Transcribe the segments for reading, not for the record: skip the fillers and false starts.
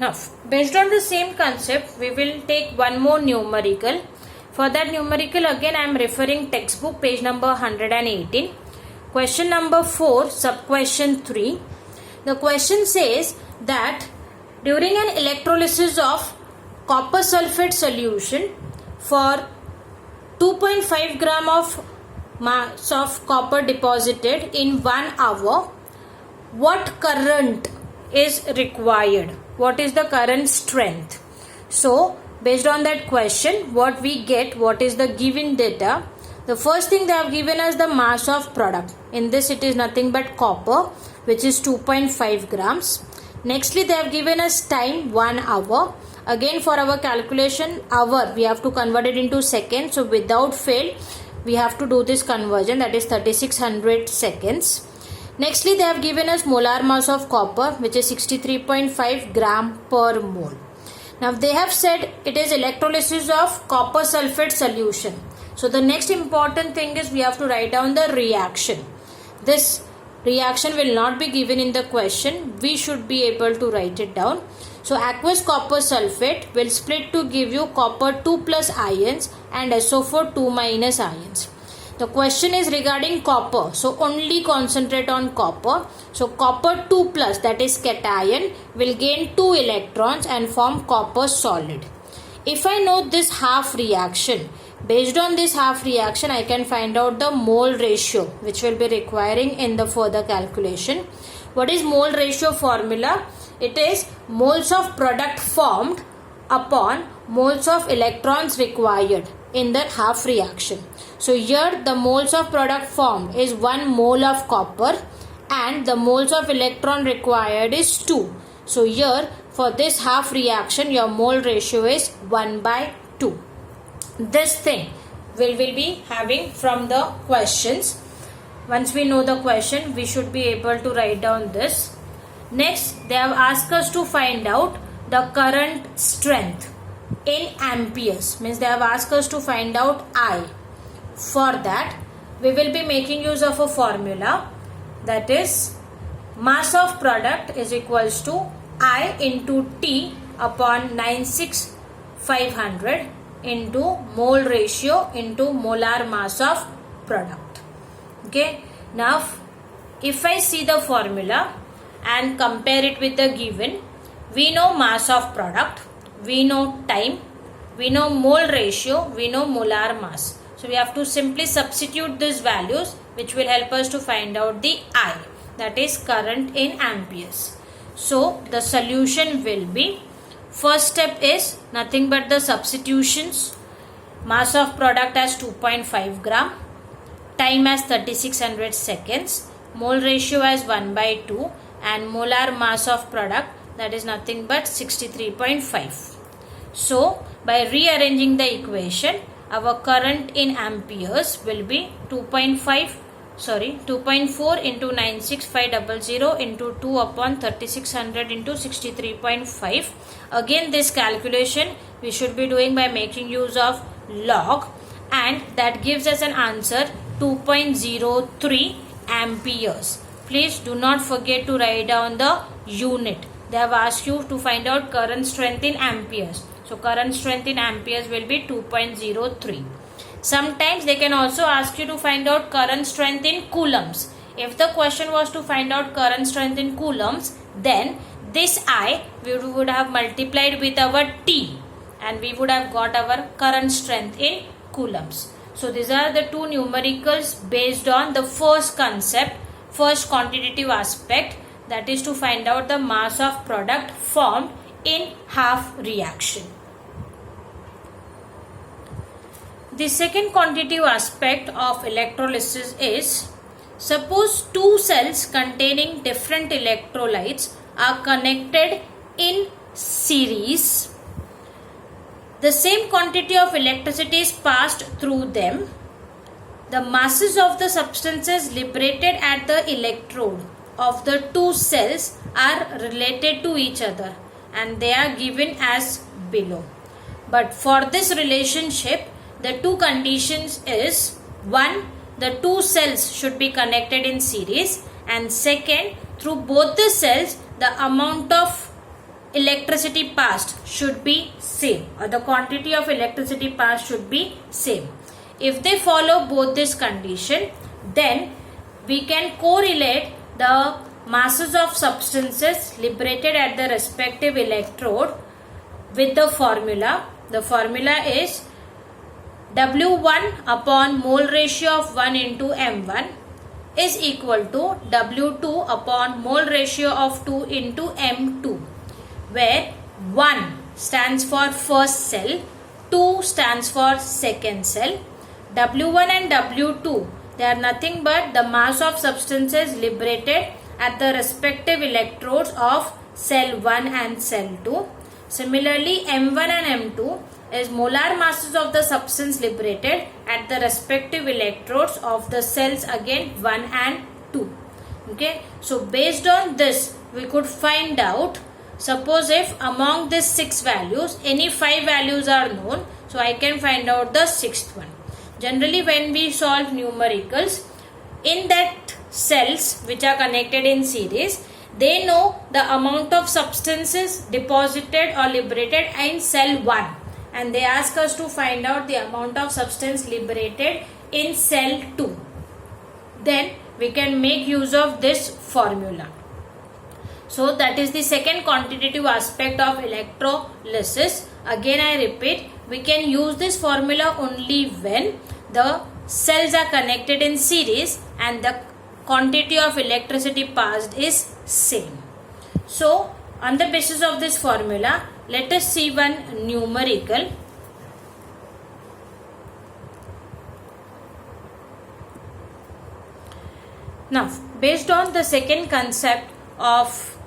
Now, based on the same concept, we will take one more numerical. For that numerical, again I am referring textbook page number 118. Question number 4, sub-question 3. The question says that during an electrolysis of copper sulfate solution for 2.5 gram of mass of copper deposited in 1 hour, what current is required? What is the current strength? So, based on that question, what we get, what is the given data? The first thing they have given us the mass of product. In this it is nothing but copper, which is 2.5 grams. Nextly, they have given us time 1 hour. Again, for our calculation, hour we have to convert it into seconds. So without fail, we have to do this conversion, that is 3600 seconds. Nextly, they have given us molar mass of copper, which is 63.5 gram per mole. Now they have said it is electrolysis of copper sulfate solution. So the next important thing is we have to write down the reaction. This reaction will not be given in the question. We should be able to write it down. So aqueous copper sulfate will split to give you copper 2 plus ions and SO4 2 minus ions. The question is regarding copper. So only concentrate on copper. So copper 2 plus, that is cation, will gain 2 electrons and form copper solid. If I know this half reaction, based on this half reaction, I can find out the mole ratio which will be requiring in the further calculation. What is mole ratio formula? It is moles of product formed upon moles of electrons required in that half reaction. So here the moles of product formed is 1 mole of copper and the moles of electron required is 2. So here for this half reaction, your mole ratio is 1/2. This thing we will be having from the questions. Once we know the question, we should be able to write down this. Next, they have asked us to find out the current strength in amperes. Means they have asked us to find out I. For that, we will be making use of a formula, that is mass of product is equals to I into T upon 96500 into mole ratio into molar mass of product. Okay. Now, if I see the formula and compare it with the given, we know mass of product, we know time, we know mole ratio, we know molar mass. So we have to simply substitute these values, which will help us to find out the I, that is current in amperes. So the solution will be, first step is nothing but the substitutions. Mass of product as 2.5 gram, time as 3600 seconds, mole ratio as 1/2 and molar mass of product, that is nothing but 63.5. So by rearranging the equation, our current in amperes will be 2.4 into 96500 into 2 upon 3600 into 63.5. Again, this calculation we should be doing by making use of log, and that gives us an answer 2.03 amperes. Please do not forget to write down the unit. They have asked you to find out current strength in amperes. So current strength in amperes will be 2.03. Sometimes they can also ask you to find out current strength in coulombs. If the question was to find out current strength in coulombs, then this I we would have multiplied with our T and we would have got our current strength in coulombs. So these are the two numericals based on the first concept, first quantitative aspect, that is to find out the mass of product formed in half reaction. The second quantitative aspect of electrolysis is, suppose two cells containing different electrolytes are connected in series. The same quantity of electricity is passed through them. The masses of the substances liberated at the electrode of the two cells are related to each other and they are given as below. But for this relationship, the two conditions is, one, the two cells should be connected in series, and second, through both the cells the amount of electricity passed should be same, or the quantity of electricity passed should be same. If they follow both this condition, then we can correlate the masses of substances liberated at the respective electrode with the formula. The formula is W1 upon mole ratio of 1 into M1 is equal to W2 upon mole ratio of 2 into M2, where 1 stands for first cell, 2 stands for second cell. W1 and W2, they are nothing but the mass of substances liberated at the respective electrodes of cell 1 and cell 2. Similarly, M1 and M2 is molar masses of the substance liberated at the respective electrodes of the cells again 1 and 2. Okay, so based on this we could find out, suppose if among these 6 values any 5 values are known, so I can find out the 6th one. Generally when we solve numericals, in that cells which are connected in series, they know the amount of substances deposited or liberated in cell 1, and they ask us to find out the amount of substance liberated in cell 2. Then we can make use of this formula. So that is the second quantitative aspect of electrolysis. Again I repeat, we can use this formula only when the cells are connected in series and the quantity of electricity passed is same. So on the basis of this formula, let us see one numerical. Now, based on the second concept of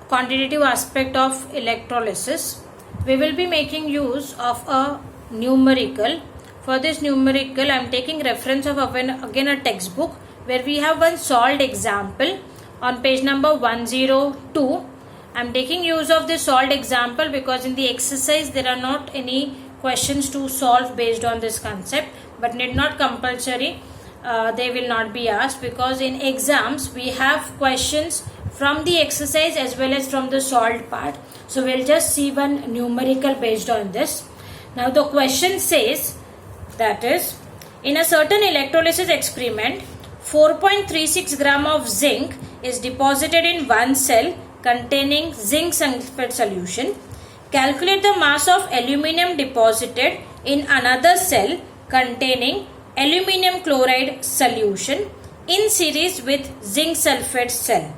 quantitative aspect of electrolysis, we will be making use of a numerical. For this numerical, I am taking reference of again a textbook where we have one solved example on page number 102. I am taking use of this solved example because in the exercise there are not any questions to solve based on this concept, but need not compulsory. They will not be asked because in exams we have questions from the exercise as well as from the solved part. So we'll just see one numerical based on this. Now the question says, that is, in a certain electrolysis experiment, 4.36 gram of zinc is deposited in one cell containing zinc sulfate solution. Calculate the mass of aluminium deposited in another cell containing aluminium chloride solution in series with zinc sulfate cell,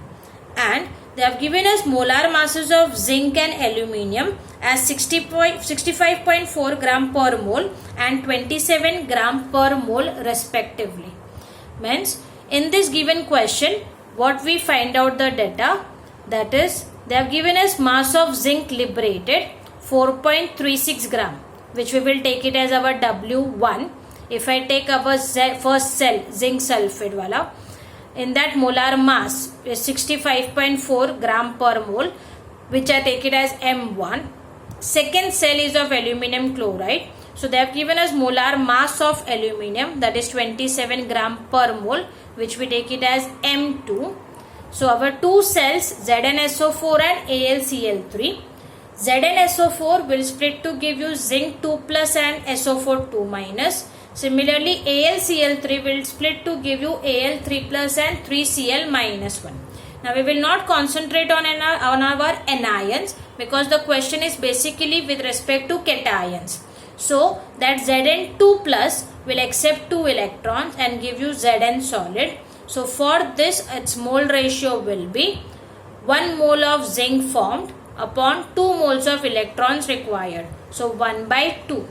and they have given us molar masses of zinc and aluminium as 65.4 gram per mole and 27 gram per mole respectively. Means in this given question, what we find out the data, that is, they have given us mass of zinc liberated 4.36 gram, which we will take it as our W1. If I take our first cell, zinc sulfate wala, in that molar mass is 65.4 gram per mole, which I take it as M1. Second cell is of aluminium chloride. So they have given us molar mass of aluminium, that is 27 gram per mole, which we take it as M2. So our two cells ZnSO4 and AlCl3. ZnSO4 will split to give you zinc 2 plus and SO4 2 minus. Similarly, AlCl3 will split to give you Al3 plus and 3Cl minus 1. Now we will not concentrate on our anions because the question is basically with respect to cations. So that Zn2 plus will accept 2 electrons and give you Zn solid. So for this, its mole ratio will be 1 mole of zinc formed upon 2 moles of electrons required. So 1 by 2.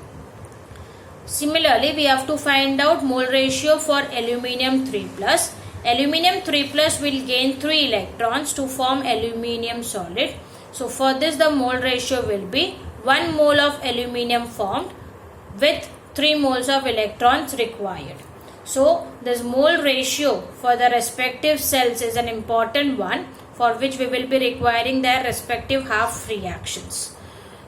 Similarly, we have to find out mole ratio for aluminium 3 plus. Aluminium 3 plus will gain 3 electrons to form aluminium solid. So for this, the mole ratio will be 1 mole of aluminium formed with 3 moles of electrons required. So this mole ratio for the respective cells is an important one, for which we will be requiring their respective half reactions.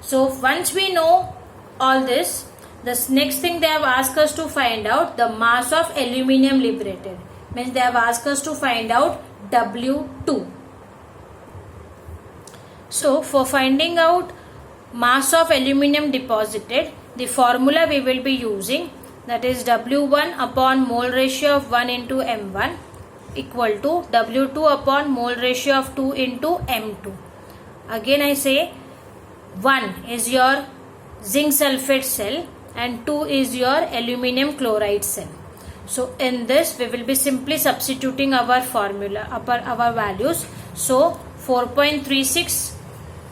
So once we know all this, the next thing they have asked us to find out the mass of aluminium liberated. Means they have asked us to find out W2. So for finding out mass of aluminum deposited, the formula we will be using, that is W1 upon mole ratio of 1 into M1 equal to W2 upon mole ratio of 2 into M2. Again I say 1 is your zinc sulfate cell and 2 is your aluminum chloride cell. So in this we will be simply substituting our formula, our values. So 4.36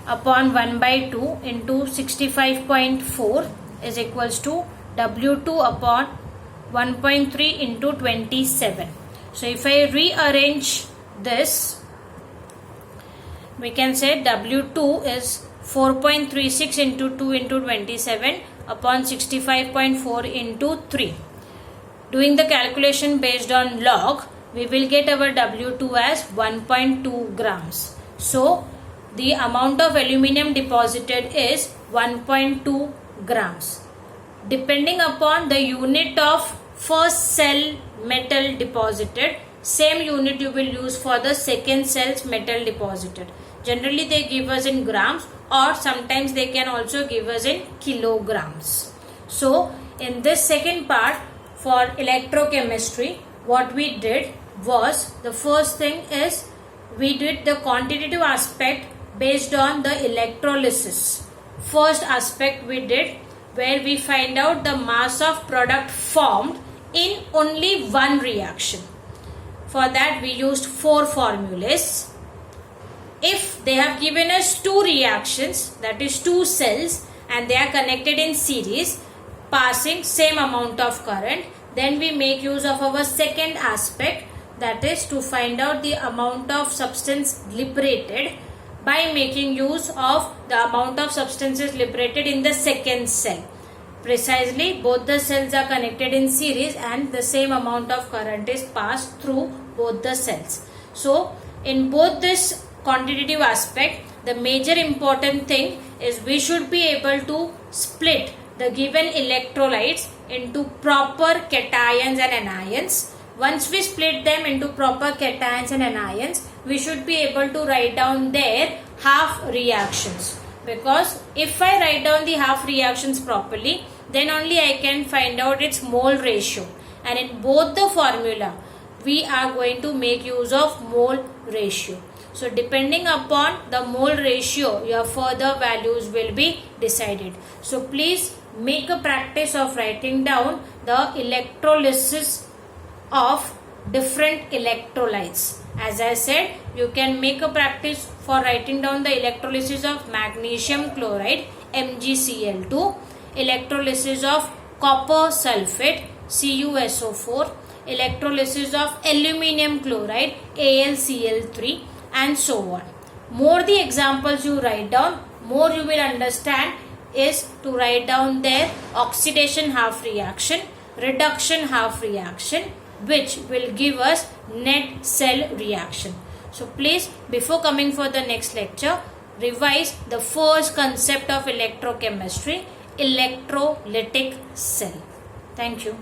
upon 1 by 2 into 65.4 is equals to W2 upon 1.3 into 27. So if I rearrange this, we can say W2 is 4.36 into 2 into 27 upon 65.4 into 3. Doing the calculation based on log, we will get our W2 as 1.2 grams. So the amount of aluminum deposited is 1.2 grams. Depending upon the unit of first cell metal deposited, same unit you will use for the second cell's metal deposited. Generally they give us in grams, or sometimes they can also give us in kilograms. So in this second part for electrochemistry, what we did was, the first thing is we did the quantitative aspect based on the electrolysis. First aspect we did, where we find out the mass of product formed in only one reaction. For that we used 4 formulas. If they have given us 2 reactions, that is 2 cells, and they are connected in series passing same amount of current, then we make use of our second aspect, that is to find out the amount of substance liberated by making use of the amount of substances liberated in the second cell. Precisely, both the cells are connected in series and the same amount of current is passed through both the cells. So in both this quantitative aspect, the major important thing is we should be able to split the given electrolytes into proper cations and anions. Once we split them into proper cations and anions, we should be able to write down their half reactions. Because if I write down the half reactions properly, then only I can find out its mole ratio. And in both the formula, we are going to make use of mole ratio. So depending upon the mole ratio, your further values will be decided. So please make a practice of writing down the electrolysis of different electrolytes. As I said, you can make a practice for writing down the electrolysis of magnesium chloride, MgCl2, electrolysis of copper sulfate, CuSO4, electrolysis of aluminum chloride, AlCl3, and so on. More the examples you write down, more you will understand is to write down their oxidation half reaction, reduction half reaction, which will give us net cell reaction. So please, before coming for the next lecture, revise the first concept of electrochemistry, electrolytic cell. Thank you.